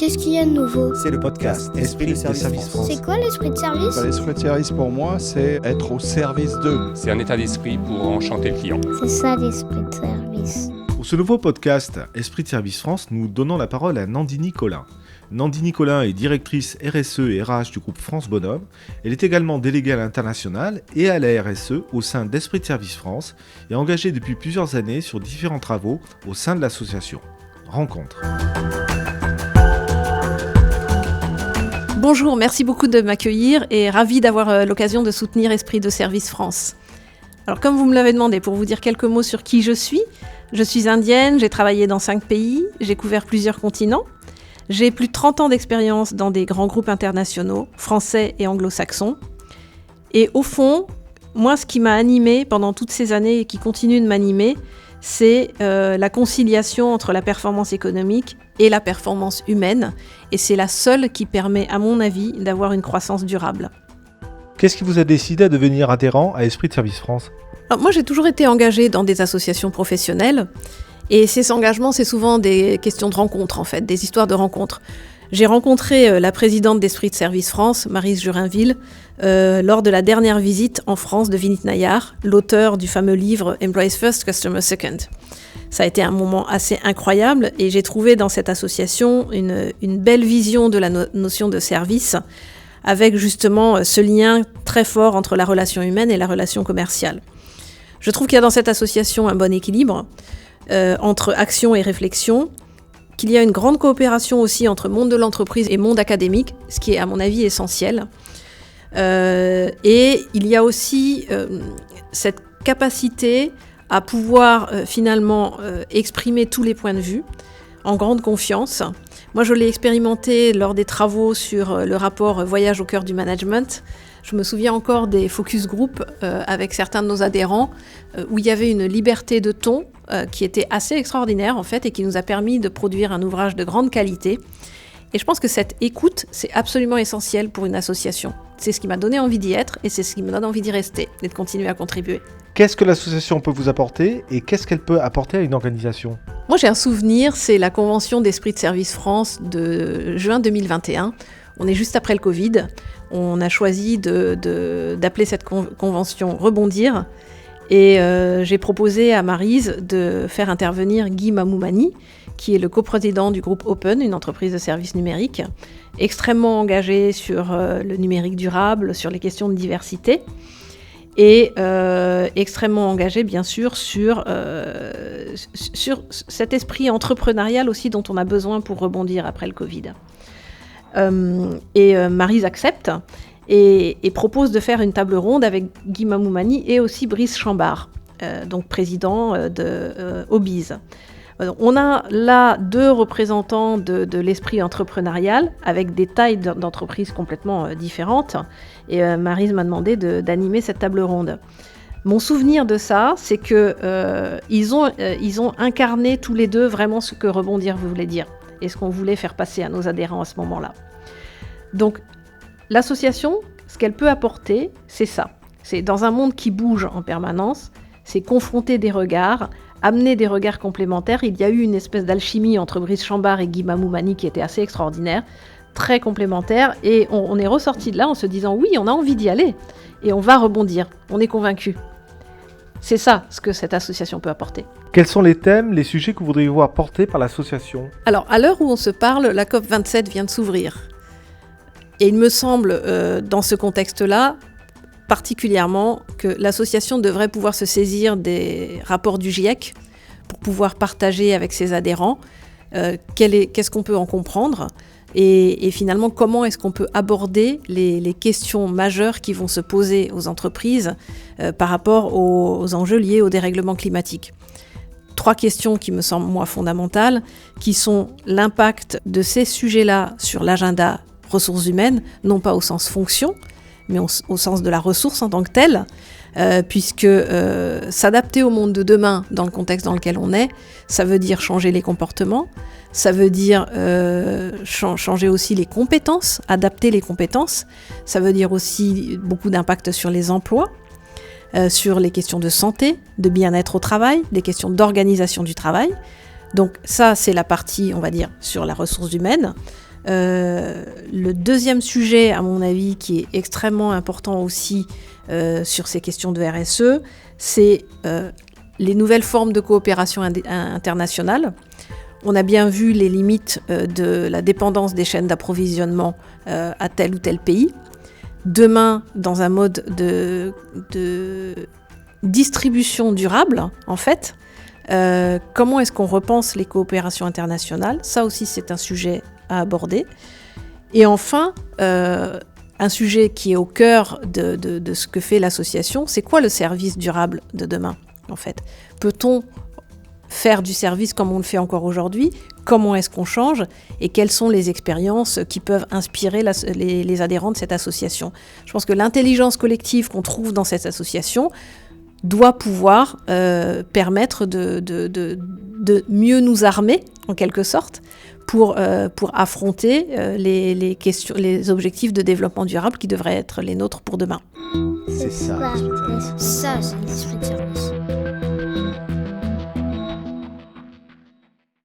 Qu'est-ce qu'il y a de nouveau? C'est le podcast Esprit de Service France. C'est quoi l'esprit de service? L'esprit de service pour moi, c'est être au service d'eux. C'est un état d'esprit pour enchanter le client. C'est ça l'esprit de service. Pour ce nouveau podcast Esprit de Service France, nous donnons la parole à Nandini Collin. Nandini Collin est directrice RSE et RH du groupe France Bonhomme. Elle est également déléguée à l'international et à la RSE au sein d'Esprit de Service France et engagée depuis plusieurs années sur différents travaux au sein de l'association. Rencontre. Bonjour, merci beaucoup de m'accueillir et ravie d'avoir l'occasion de soutenir Esprit de Service France. Alors comme vous me l'avez demandé, pour vous dire quelques mots sur qui je suis indienne, j'ai travaillé dans 5 pays, j'ai couvert plusieurs continents. J'ai plus de 30 ans d'expérience dans des grands groupes internationaux, français et anglo-saxons. Et au fond, moi, ce qui m'a animée pendant toutes ces années et qui continue de m'animer, c'est la conciliation entre la performance économique et la performance humaine. Et c'est la seule qui permet, à mon avis, d'avoir une croissance durable. Qu'est-ce qui vous a décidé à devenir adhérent à Esprit de Service France ? Alors, moi, j'ai toujours été engagée dans des associations professionnelles. Et ces engagements, c'est souvent des questions de rencontres, en fait, des histoires de rencontres. J'ai rencontré la présidente d'Esprit de Service France, Maryse Jurinville, lors de la dernière visite en France de Vinit Nayar, l'auteur du fameux livre « Employees First, Customer Second ». Ça a été un moment assez incroyable et j'ai trouvé dans cette association une belle vision de la notion de service, avec justement ce lien très fort entre la relation humaine et la relation commerciale. Je trouve qu'il y a dans cette association un bon équilibre entre action et réflexion, qu'il y a une grande coopération aussi entre monde de l'entreprise et monde académique, ce qui est à mon avis essentiel. Et il y a aussi cette capacité à pouvoir finalement exprimer tous les points de vue en grande confiance. Moi, je l'ai expérimenté lors des travaux sur le rapport Voyage au cœur du management. Je me souviens encore des focus group avec certains de nos adhérents où il y avait une liberté de ton qui était assez extraordinaire en fait et qui nous a permis de produire un ouvrage de grande qualité. Et je pense que cette écoute, c'est absolument essentiel pour une association. C'est ce qui m'a donné envie d'y être et c'est ce qui me donne envie d'y rester et de continuer à contribuer. Qu'est-ce que l'association peut vous apporter et qu'est-ce qu'elle peut apporter à une organisation ? Moi, j'ai un souvenir, c'est la convention d'Esprit de Service France de juin 2021. On est juste après le Covid. On a choisi d'appeler cette convention « Rebondir ». Et j'ai proposé à Maryse de faire intervenir Guy Mamoumani, qui est le coprésident du groupe Open, une entreprise de services numériques, extrêmement engagé sur le numérique durable, sur les questions de diversité, et extrêmement engagé, bien sûr, sur cet esprit entrepreneurial aussi dont on a besoin pour rebondir après le Covid. Maryse accepte et propose de faire une table ronde avec Guy Mamoumani et aussi Brice Chambard, donc président de Obiz. On a là 2 représentants de l'esprit entrepreneurial avec des tailles d'entreprises complètement différentes. Et Maryse m'a demandé d'animer cette table ronde. Mon souvenir de ça, c'est qu'ils ont incarné tous les 2 vraiment ce que rebondir voulait dire et ce qu'on voulait faire passer à nos adhérents à ce moment-là. Donc, l'association, ce qu'elle peut apporter, c'est ça. C'est dans un monde qui bouge en permanence, c'est confronter des regards, amener des regards complémentaires. Il y a eu une espèce d'alchimie entre Brice Chambard et Guy Mamoumani qui était assez extraordinaire, très complémentaire. Et on est ressorti de là en se disant oui, on a envie d'y aller et on va rebondir. On est convaincus. C'est ça ce que cette association peut apporter. Quels sont les thèmes, les sujets que vous voudriez voir portés par l'association ? Alors, à l'heure où on se parle, la COP27 vient de s'ouvrir. Et il me semble, dans ce contexte-là, particulièrement, que l'association devrait pouvoir se saisir des rapports du GIEC pour pouvoir partager avec ses adhérents qu'est-ce qu'on peut en comprendre et finalement comment est-ce qu'on peut aborder les questions majeures qui vont se poser aux entreprises par rapport aux enjeux liés au dérèglement climatique. 3 questions qui me semblent, moi, fondamentales, qui sont l'impact de ces sujets-là sur l'agenda ressources humaines, non pas au sens fonction, mais au sens de la ressource en tant que telle, puisque s'adapter au monde de demain dans le contexte dans lequel on est, ça veut dire changer les comportements, ça veut dire changer aussi les compétences, adapter les compétences, ça veut dire aussi beaucoup d'impact sur les emplois, sur les questions de santé, de bien-être au travail, des questions d'organisation du travail. Donc ça, c'est la partie, on va dire, sur la ressource humaine. Le deuxième sujet, à mon avis, qui est extrêmement important aussi sur ces questions de RSE, c'est les nouvelles formes de coopération internationale. On a bien vu les limites de la dépendance des chaînes d'approvisionnement à tel ou tel pays. Demain, dans un mode de distribution durable, en fait, comment est-ce qu'on repense les coopérations internationales ? Ça aussi, c'est un sujet à aborder. Et enfin, un sujet qui est au cœur de ce que fait l'association, c'est quoi le service durable de demain, en fait ? Peut-on faire du service comme on le fait encore aujourd'hui ? Comment est-ce qu'on change ? Et quelles sont les expériences qui peuvent inspirer les adhérents de cette association ? Je pense que l'intelligence collective qu'on trouve dans cette association doit pouvoir permettre de mieux nous armer, en quelque sorte, pour affronter les objectifs de développement durable qui devraient être les nôtres pour demain. C'est ça, l'esprit de service. Ça, c'est l'esprit de service.